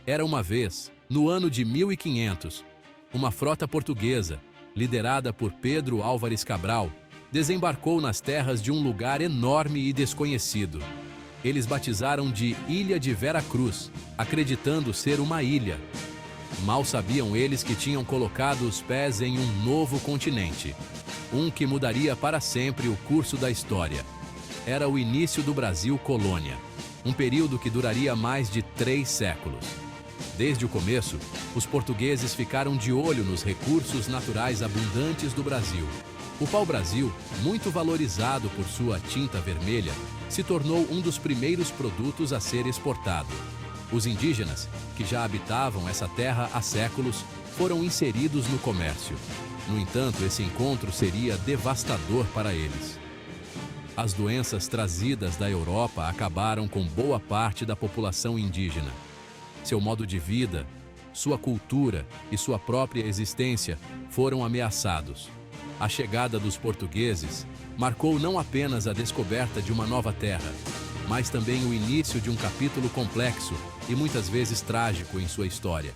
Era uma vez, no ano de 1500, uma frota portuguesa, liderada por Pedro Álvares Cabral, desembarcou nas terras de um lugar enorme e desconhecido. Eles batizaram de Ilha de Vera Cruz, acreditando ser uma ilha. Mal sabiam eles que tinham colocado os pés em um novo continente, um que mudaria para sempre o curso da história. Era o início do Brasil colônia, um período que duraria mais de 3 séculos. Desde o começo, os portugueses ficaram de olho nos recursos naturais abundantes do Brasil. O pau-brasil, muito valorizado por sua tinta vermelha, se tornou um dos primeiros produtos a ser exportado. Os indígenas, que já habitavam essa terra há séculos, foram inseridos no comércio. No entanto, esse encontro seria devastador para eles. As doenças trazidas da Europa acabaram com boa parte da população indígena. Seu modo de vida, sua cultura e sua própria existência foram ameaçados. A chegada dos portugueses marcou não apenas a descoberta de uma nova terra, mas também o início de um capítulo complexo e muitas vezes trágico em sua história.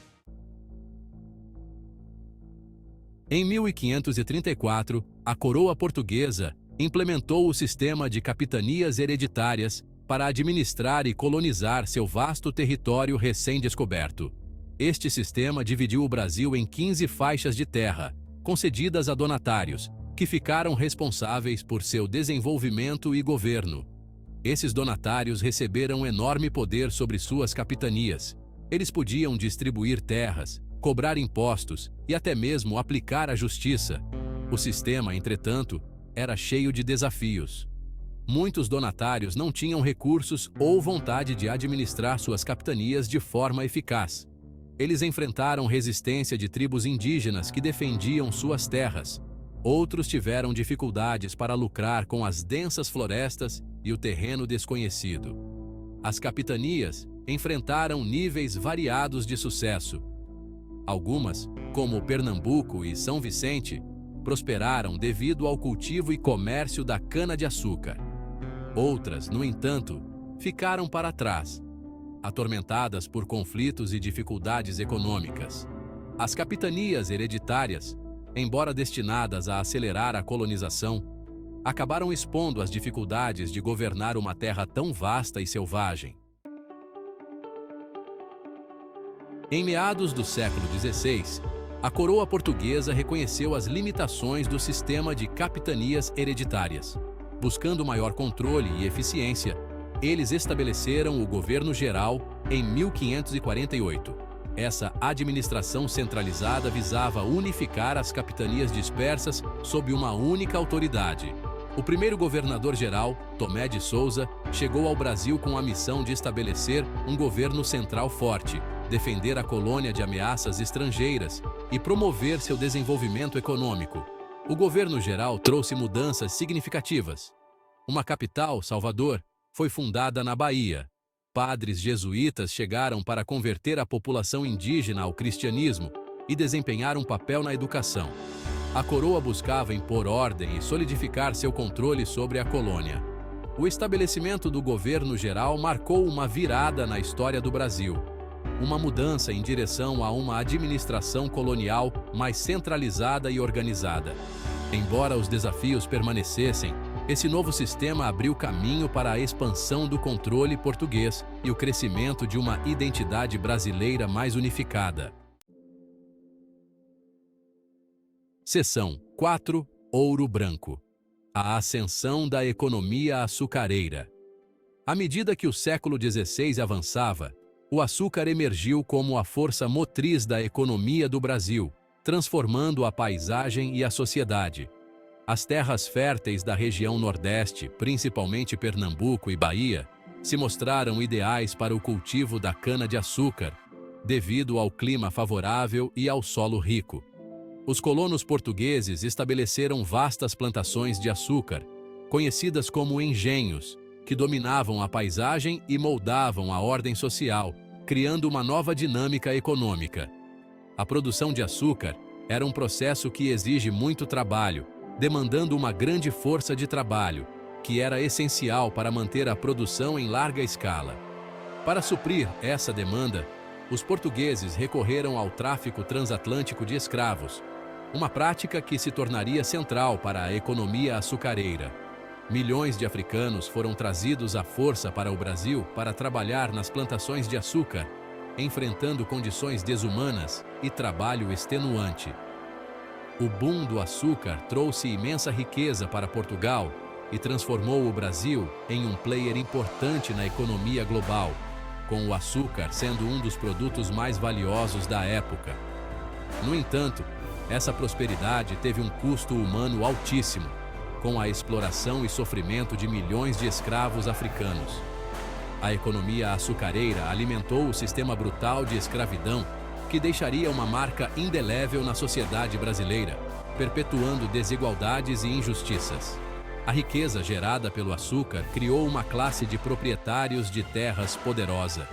Em 1534, a coroa portuguesa implementou o sistema de capitanias hereditárias para administrar e colonizar seu vasto território recém-descoberto. Este sistema dividiu o Brasil em 15 faixas de terra, concedidas a donatários, que ficaram responsáveis por seu desenvolvimento e governo. Esses donatários receberam enorme poder sobre suas capitanias. Eles podiam distribuir terras, cobrar impostos e até mesmo aplicar a justiça. O sistema, entretanto, era cheio de desafios. Muitos donatários não tinham recursos ou vontade de administrar suas capitanias de forma eficaz. Eles enfrentaram resistência de tribos indígenas que defendiam suas terras. Outros tiveram dificuldades para lucrar com as densas florestas e o terreno desconhecido. As capitanias enfrentaram níveis variados de sucesso. Algumas, como Pernambuco e São Vicente, prosperaram devido ao cultivo e comércio da cana-de-açúcar. Outras, no entanto, ficaram para trás, atormentadas por conflitos e dificuldades econômicas. As capitanias hereditárias, embora destinadas a acelerar a colonização, acabaram expondo as dificuldades de governar uma terra tão vasta e selvagem. Em meados do século XVI, a coroa portuguesa reconheceu as limitações do sistema de capitanias hereditárias. Buscando maior controle e eficiência, eles estabeleceram o Governo Geral em 1548. Essa administração centralizada visava unificar as capitanias dispersas sob uma única autoridade. O primeiro governador-geral, Tomé de Souza, chegou ao Brasil com a missão de estabelecer um governo central forte, defender a colônia de ameaças estrangeiras e promover seu desenvolvimento econômico. O governo geral trouxe mudanças significativas. Uma capital, Salvador, foi fundada na Bahia. Padres jesuítas chegaram para converter a população indígena ao cristianismo e desempenhar um papel na educação. A coroa buscava impor ordem e solidificar seu controle sobre a colônia. O estabelecimento do governo geral marcou uma virada na história do Brasil. Uma mudança em direção a uma administração colonial mais centralizada e organizada. Embora os desafios permanecessem, esse novo sistema abriu caminho para a expansão do controle português e o crescimento de uma identidade brasileira mais unificada. Seção 4. Ouro Branco. A ascensão da economia açucareira. À medida que o século XVI avançava, o açúcar emergiu como a força motriz da economia do Brasil, transformando a paisagem e a sociedade. As terras férteis da região Nordeste, principalmente Pernambuco e Bahia, se mostraram ideais para o cultivo da cana-de-açúcar, devido ao clima favorável e ao solo rico. Os colonos portugueses estabeleceram vastas plantações de açúcar, conhecidas como engenhos, que dominavam a paisagem e moldavam a ordem social, criando uma nova dinâmica econômica. A produção de açúcar era um processo que exige muito trabalho, demandando uma grande força de trabalho, que era essencial para manter a produção em larga escala. Para suprir essa demanda, os portugueses recorreram ao tráfico transatlântico de escravos, uma prática que se tornaria central para a economia açucareira. Milhões de africanos foram trazidos à força para o Brasil para trabalhar nas plantações de açúcar, enfrentando condições desumanas e trabalho extenuante. O boom do açúcar trouxe imensa riqueza para Portugal e transformou o Brasil em um player importante na economia global, com o açúcar sendo um dos produtos mais valiosos da época. No entanto, essa prosperidade teve um custo humano altíssimo, com a exploração e sofrimento de milhões de escravos africanos. A economia açucareira alimentou o sistema brutal de escravidão, que deixaria uma marca indelével na sociedade brasileira, perpetuando desigualdades e injustiças. A riqueza gerada pelo açúcar criou uma classe de proprietários de terras poderosa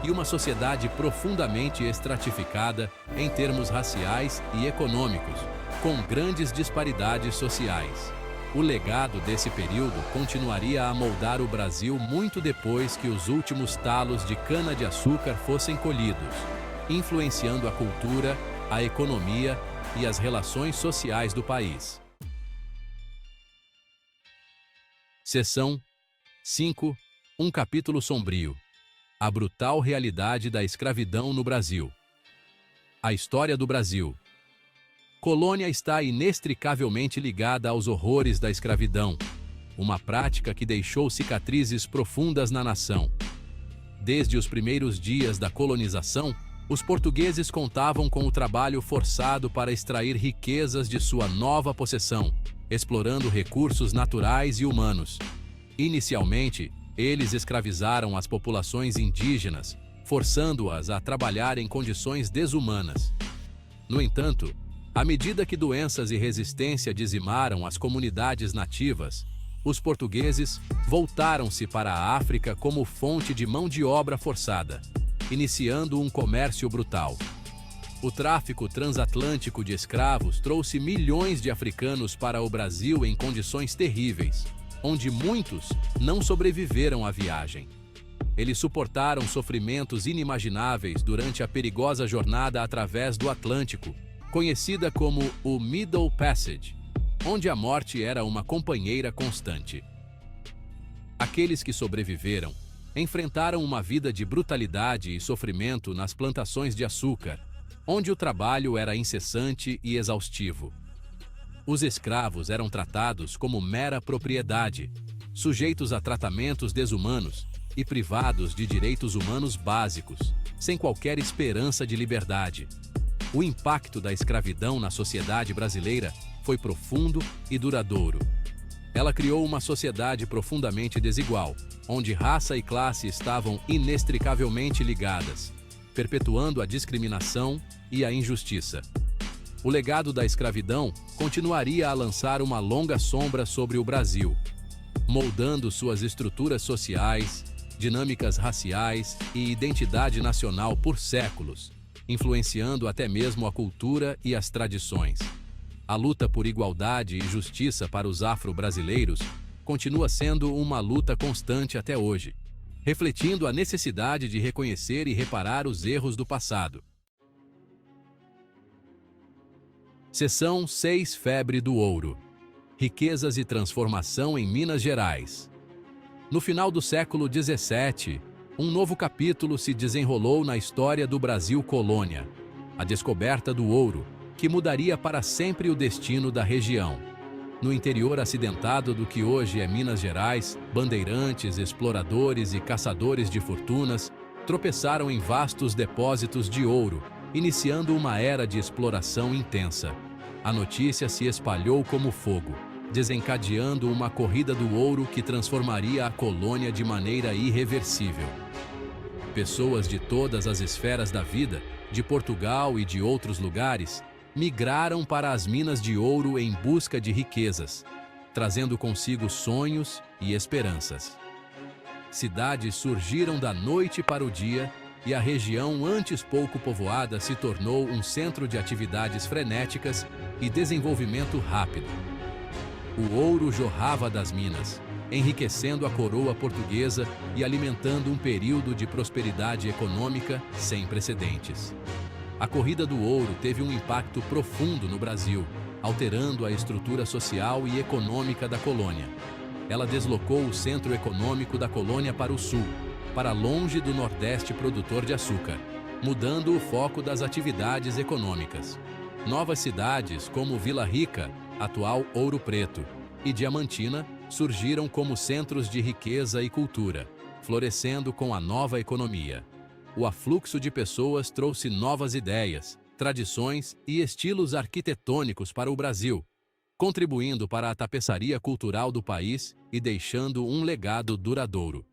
e uma sociedade profundamente estratificada em termos raciais e econômicos, com grandes disparidades sociais. O legado desse período continuaria a moldar o Brasil muito depois que os últimos talos de cana-de-açúcar fossem colhidos, influenciando a cultura, a economia e as relações sociais do país. Seção 5. Um capítulo sombrio. A brutal realidade da escravidão no Brasil. A história do Brasil. Colônia está inextricavelmente ligada aos horrores da escravidão, uma prática que deixou cicatrizes profundas na nação. Desde os primeiros dias da colonização, os portugueses contavam com o trabalho forçado para extrair riquezas de sua nova possessão, explorando recursos naturais e humanos. Inicialmente, eles escravizaram as populações indígenas, forçando-as a trabalhar em condições desumanas. No entanto, à medida que doenças e resistência dizimaram as comunidades nativas, os portugueses voltaram-se para a África como fonte de mão de obra forçada, iniciando um comércio brutal. O tráfico transatlântico de escravos trouxe milhões de africanos para o Brasil em condições terríveis, onde muitos não sobreviveram à viagem. Eles suportaram sofrimentos inimagináveis durante a perigosa jornada através do Atlântico, conhecida como o Middle Passage, onde a morte era uma companheira constante. Aqueles que sobreviveram enfrentaram uma vida de brutalidade e sofrimento nas plantações de açúcar, onde o trabalho era incessante e exaustivo. Os escravos eram tratados como mera propriedade, sujeitos a tratamentos desumanos e privados de direitos humanos básicos, sem qualquer esperança de liberdade. O impacto da escravidão na sociedade brasileira foi profundo e duradouro. Ela criou uma sociedade profundamente desigual, onde raça e classe estavam inextricavelmente ligadas, perpetuando a discriminação e a injustiça. O legado da escravidão continuaria a lançar uma longa sombra sobre o Brasil, moldando suas estruturas sociais, dinâmicas raciais e identidade nacional por séculos, influenciando até mesmo a cultura e as tradições. A luta por igualdade e justiça para os afro-brasileiros continua sendo uma luta constante até hoje, refletindo a necessidade de reconhecer e reparar os erros do passado. Seção 6. Febre do ouro. Riquezas e transformação em Minas Gerais. No final do século XVII, um novo capítulo se desenrolou na história do Brasil colônia, a descoberta do ouro, que mudaria para sempre o destino da região. No interior acidentado do que hoje é Minas Gerais, bandeirantes, exploradores e caçadores de fortunas tropeçaram em vastos depósitos de ouro, iniciando uma era de exploração intensa. A notícia se espalhou como fogo, desencadeando uma corrida do ouro que transformaria a colônia de maneira irreversível. Pessoas de todas as esferas da vida, de Portugal e de outros lugares, migraram para as minas de ouro em busca de riquezas, trazendo consigo sonhos e esperanças. Cidades surgiram da noite para o dia e a região antes pouco povoada se tornou um centro de atividades frenéticas e desenvolvimento rápido. O ouro jorrava das minas, enriquecendo a coroa portuguesa e alimentando um período de prosperidade econômica sem precedentes. A Corrida do Ouro teve um impacto profundo no Brasil, alterando a estrutura social e econômica da colônia. Ela deslocou o centro econômico da colônia para o sul, para longe do Nordeste produtor de açúcar, mudando o foco das atividades econômicas. Novas cidades como Vila Rica, atual Ouro Preto, e Diamantina surgiram como centros de riqueza e cultura, florescendo com a nova economia. O afluxo de pessoas trouxe novas ideias, tradições e estilos arquitetônicos para o Brasil, contribuindo para a tapeçaria cultural do país e deixando um legado duradouro.